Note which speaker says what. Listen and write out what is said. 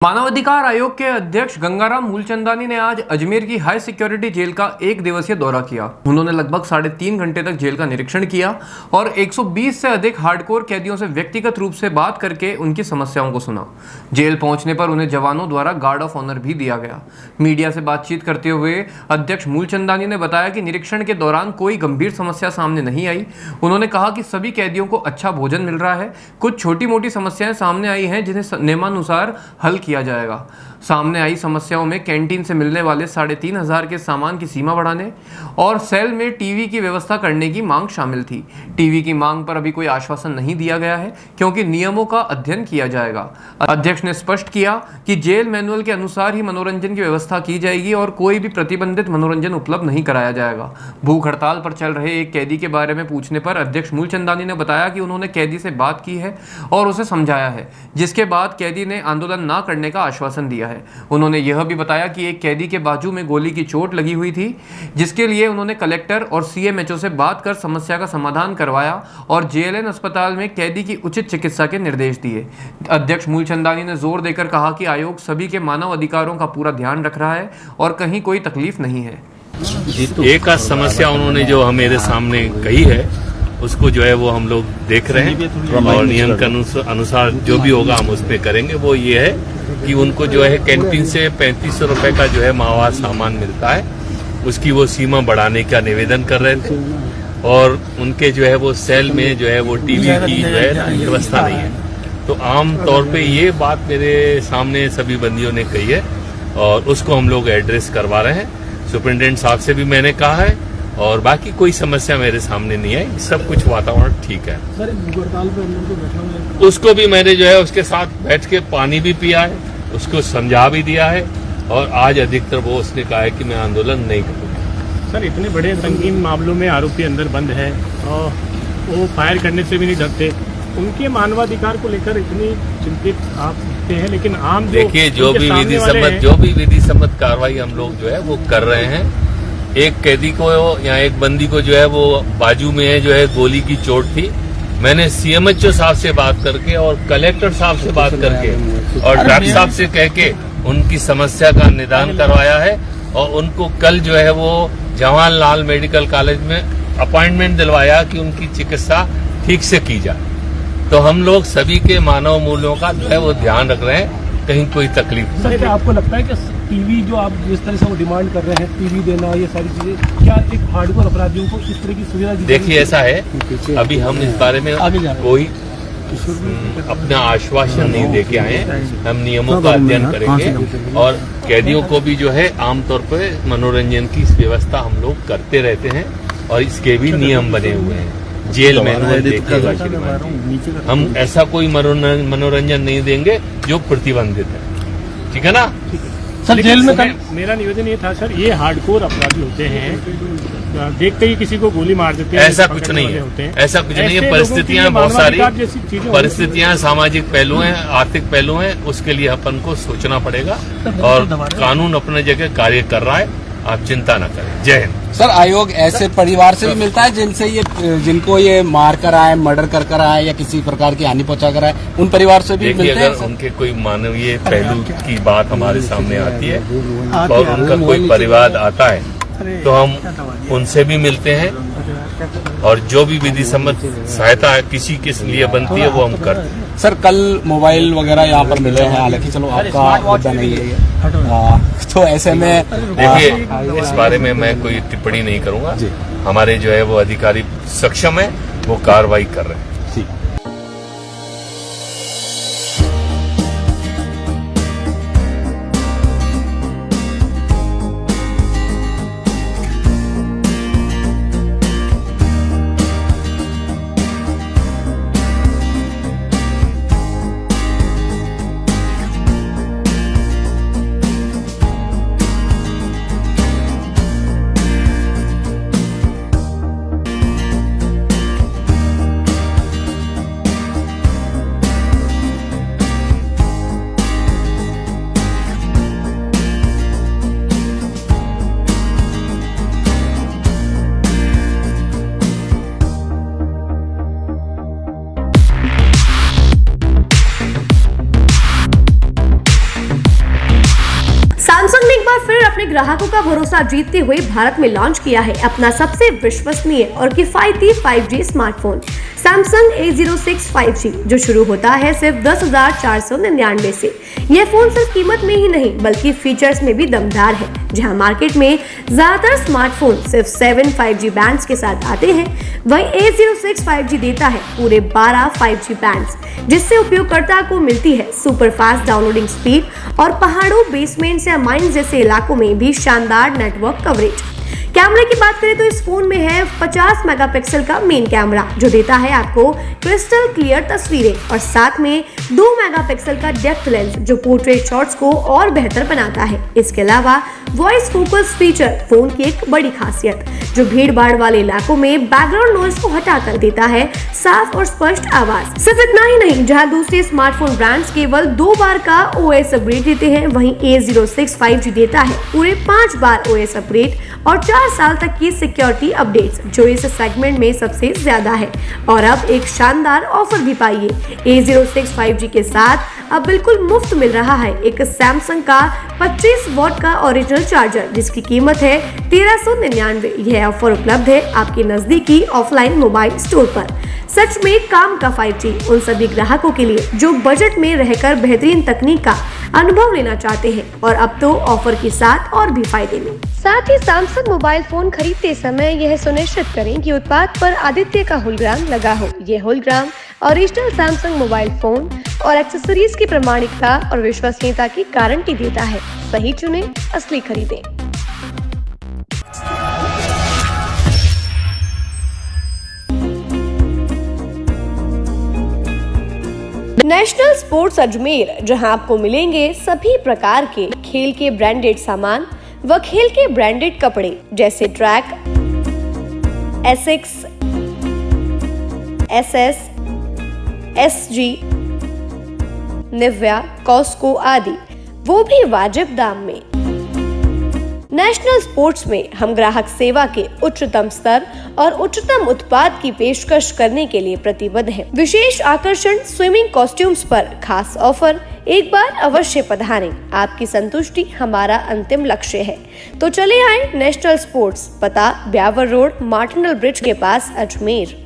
Speaker 1: मानवाधिकार आयोग के अध्यक्ष गंगाराम मूलचंदानी ने आज अजमेर की हाई सिक्योरिटी जेल का 1 दिवसीय दौरा किया। उन्होंने लगभग 3.5 घंटे तक जेल का निरीक्षण किया और 120 से अधिक हार्डकोर कैदियों से व्यक्तिगत रूप से बात करके उनकी समस्याओं को सुना। जेल पहुंचने पर उन्हें जवानों द्वारा गार्ड ऑफ ऑनर भी दिया गया। मीडिया से बातचीत करते हुए अध्यक्ष मूलचंदानी ने बताया कि निरीक्षण के दौरान कोई गंभीर समस्या सामने नहीं आई। उन्होंने कहा कि सभी कैदियों को अच्छा भोजन मिल रहा है। कुछ छोटी मोटी समस्याएं सामने आई हैं जिन्हें नियमानुसार हल किया जाएगा। सामने आई समस्याओं में कैंटीन से मिलने वाले 3,500 के सामान की सीमा बढ़ाने और सेल में टीवी की व्यवस्था करने की मांग शामिल थी। टीवी की मांग पर अभी कोई आश्वासन नहीं दिया गया है क्योंकि नियमों का अध्ययन किया जाएगा। अध्यक्ष ने स्पष्ट किया कि जेल मैनुअल के अनुसार ही मनोरंजन की व्यवस्था की जाएगी और कोई भी प्रतिबंधित मनोरंजन उपलब्ध नहीं कराया जाएगा। भूख हड़ताल पर चल रहे एक कैदी के बारे में पूछने पर अध्यक्ष मूलचंदानी ने बताया कि उन्होंने कैदी से बात की है और उसे समझाया है, जिसके बाद कैदी ने आंदोलन न करने का आश्वासन दिया है। उन्होंने यह भी बताया कि एक कैदी के बाजू में गोली की चोट लगी हुई थी, जिसके लिए उन्होंने कलेक्टर और सीएमएचओ से बात कर समस्या का समाधान करवाया और जेएलएन अस्पताल में कैदी की उचित चिकित्सा के निर्देश दिए। अध्यक्ष मूलचंदानी ने जोर देकर कहा कि आयोग सभी के मानव अधिकारों का पूरा ध्यान रख रहा है और कहीं कोई तकलीफ नहीं है।
Speaker 2: एक समस्या उन्होंने जो मेरे सामने कही है उसको जो है वो हम लोग देख रहे हैं और नियम के अनुसार जो भी होगा हम उस पर करेंगे। वो ये है कि उनको जो है कैंटीन से 3500 रुपए का जो है माहवार सामान मिलता है, उसकी वो सीमा बढ़ाने का निवेदन कर रहे थे और उनके जो है वो सेल में जो है वो टीवी की जो है व्यवस्था नहीं है। तो आम तौर पे ये बात मेरे सामने सभी बंदियों ने कही है और उसको हम लोग एड्रेस करवा रहे हैं। सुपरिटेंडेंट साहब से भी मैंने कहा है और बाकी कोई समस्या मेरे सामने नहीं है, सब कुछ वातावरण ठीक है।
Speaker 3: सर, हड़ताल पे हम लोग को बैठना है।
Speaker 2: उसको भी मैंने जो है उसके साथ बैठ के पानी भी पिया है, उसको समझा भी दिया है और आज अधिकतर वो उसने कहा है कि मैं आंदोलन नहीं करूँगा।
Speaker 3: सर, इतने बड़े संगीन मामलों में आरोपी अंदर बंद है और वो फायर करने से भी नहीं डरते, उनके मानवाधिकार को लेकर इतनी चिंतित आप दिखते हैं, लेकिन आम
Speaker 2: देखिए जो भी विधि सम्मत कार्रवाई हम लोग जो है वो कर रहे हैं। एक कैदी को या एक बंदी को जो है वो बाजू में है जो है गोली की चोट थी। मैंने सीएमएचओ साहब से बात करके और कलेक्टर साहब से बात करके और डॉक्टर साहब से कह के उनकी समस्या का निदान करवाया है और उनको कल जो है वो जवाहरलाल मेडिकल कॉलेज में अपॉइंटमेंट दिलवाया कि उनकी चिकित्सा ठीक से की जाए। तो हम लोग सभी के मानव मूल्यों का जो है वो ध्यान रख रहे हैं, कहीं कोई तकलीफ नहीं।
Speaker 3: सर, क्या आपको लगता है कि टीवी जो आप जिस तरह से वो डिमांड कर रहे हैं, टीवी देना, ये सारी चीजें, क्या एक हार्डकोर अपराधियों को इस तरह की सुविधा दी?
Speaker 2: देखिए ऐसा है, अभी हम इस बारे में कोई अपना आश्वासन नहीं दे के आए हैं। हम नियमों का अध्ययन करेंगे और कैदियों को भी जो है आमतौर पर मनोरंजन की व्यवस्था हम लोग करते रहते हैं और इसके भी नियम बने हुए हैं। जेल मैनुअल देखिएगा श्रीमान जी, हम ऐसा कोई मनोरंजन नहीं देंगे जो प्रतिबंधित है, ठीक है ना?
Speaker 3: सर, जेल में मेरा निवेदन ये था सर, ये हार्डकोर अपराधी होते हैं, देखते ही किसी को गोली मार देते हैं।
Speaker 2: ऐसा कुछ नहीं है, ऐसा कुछ नहीं है। परिस्थितियां बहुत सारी, परिस्थितियां सामाजिक पहलू हैं, आर्थिक पहलू हैं, उसके लिए अपन को सोचना पड़ेगा और कानून अपने जगह कार्य कर रहा है, आप चिंता न करें। जय हिंद।
Speaker 4: सर, आयोग ऐसे परिवार से भी मिलता है जिनको ये मार कर आए, मर्डर कर आए या किसी प्रकार की हानि पहुंचा कर आए, उन परिवार से भी मिलते हैं?
Speaker 2: अगर उनके कोई मानवीय पहलू की बात हमारे सामने आती है और उनका कोई परिवार आता है तो हम उनसे भी मिलते हैं और जो भी विधि सम्मत सहायता किसी के लिए बनती है वो हम करते हैं।
Speaker 4: सर, कल मोबाइल वगैरह यहाँ पर मिले हैं, हालांकि चलो आपका मुद्दा नहीं है, तो ऐसे में
Speaker 2: देखिए इस बारे में मैं कोई टिप्पणी नहीं करूंगा। हमारे जो है वो अधिकारी सक्षम है, वो कार्रवाई कर रहे हैं।
Speaker 5: अपने ग्राहकों का भरोसा जीतते हुए भारत में लॉन्च किया है अपना सबसे विश्वसनीय और किफायती 5G smartphone Samsung A06 5G, जो शुरू होता है सिर्फ 10,499 से। यह फोन सिर्फ कीमत में ही नहीं बल्कि फीचर्स में भी दमदार है। जहां मार्केट में ज्यादातर स्मार्टफोन सिर्फ 7 5G बैंड्स के साथ आते हैं, वहीं A06 5G देता है पूरे 12 5G बैंड्स, जिससे उपयोगकर्ता को मिलती है सुपर फास्ट डाउनलोडिंग स्पीड और पहाड़ों, बेसमेंट्स या माइंस जैसे इलाकों में भी शानदार नेटवर्क कवरेज। कैमरे की बात करें तो इस फोन में है 50 मेगापिक्सल का मेन कैमरा, जो देता है आपको क्रिस्टल क्लियर तस्वीरें, और साथ में 2 मेगापिक्सल का डेप्थ लेंस, जो पोर्ट्रेट शॉट्स को और बेहतर बनाता है। इसके अलावा वॉइस फोकस फीचर फोन की एक बड़ी खासियत, जो भीड़ भाड़ वाले इलाकों में बैकग्राउंड नॉइज को हटाकर देता है साफ और स्पष्ट आवाज। सिर्फ इतना ही नहीं, जहां दूसरे स्मार्टफोन ब्रांड्स केवल 2 बार का OS अपग्रेड देते हैं, वहीं A06 5G देता है पूरे 5 बार OS अपग्रेड और 4 साल तक की सिक्योरिटी अपडेट्स, जो इस सेगमेंट में सबसे ज्यादा है। और अब एक शानदार ऑफर भी पाइए। A06 5G के साथ अब बिल्कुल मुफ्त मिल रहा है एक सैमसंग का 25 वॉट का ओरिजिनल चार्जर, जिसकी कीमत है 1399। यह ऑफर उपलब्ध है आपके नजदीकी ऑफलाइन मोबाइल स्टोर पर। सच में काम का 5G उन सभी ग्राहकों के लिए जो बजट में रहकर बेहतरीन तकनीक का अनुभव लेना चाहते हैं, और अब तो ऑफर के साथ और भी फायदे में। साथ ही सैमसंग मोबाइल फोन खरीदते समय यह सुनिश्चित करें कि उत्पाद पर आदित्य का होलोग्राम लगा हो। यह hologram original Samsung mobile phone और एक्सेसरीज की प्रामाणिकता और विश्वसनीयता की गारंटी देता है। सही चुने, असली खरीदें। नेशनल स्पोर्ट्स अजमेर, जहां आपको मिलेंगे सभी प्रकार के खेल के ब्रांडेड सामान व खेल के ब्रांडेड कपड़े, जैसे track, Asics, SS, SG, Nivia, Cosco आदि, वो भी वाजिब दाम में। नेशनल स्पोर्ट्स में हम ग्राहक सेवा के उच्चतम स्तर और उच्चतम उत्पाद की पेशकश करने के लिए प्रतिबद्ध हैं। विशेष आकर्षण स्विमिंग कॉस्ट्यूम्स पर खास ऑफर, एक बार अवश्य पधारें। आपकी संतुष्टि हमारा अंतिम लक्ष्य है। तो चले आए नेशनल स्पोर्ट्स, पता ब्यावर रोड, मार्टिनल ब्रिज के पास, अजमेर।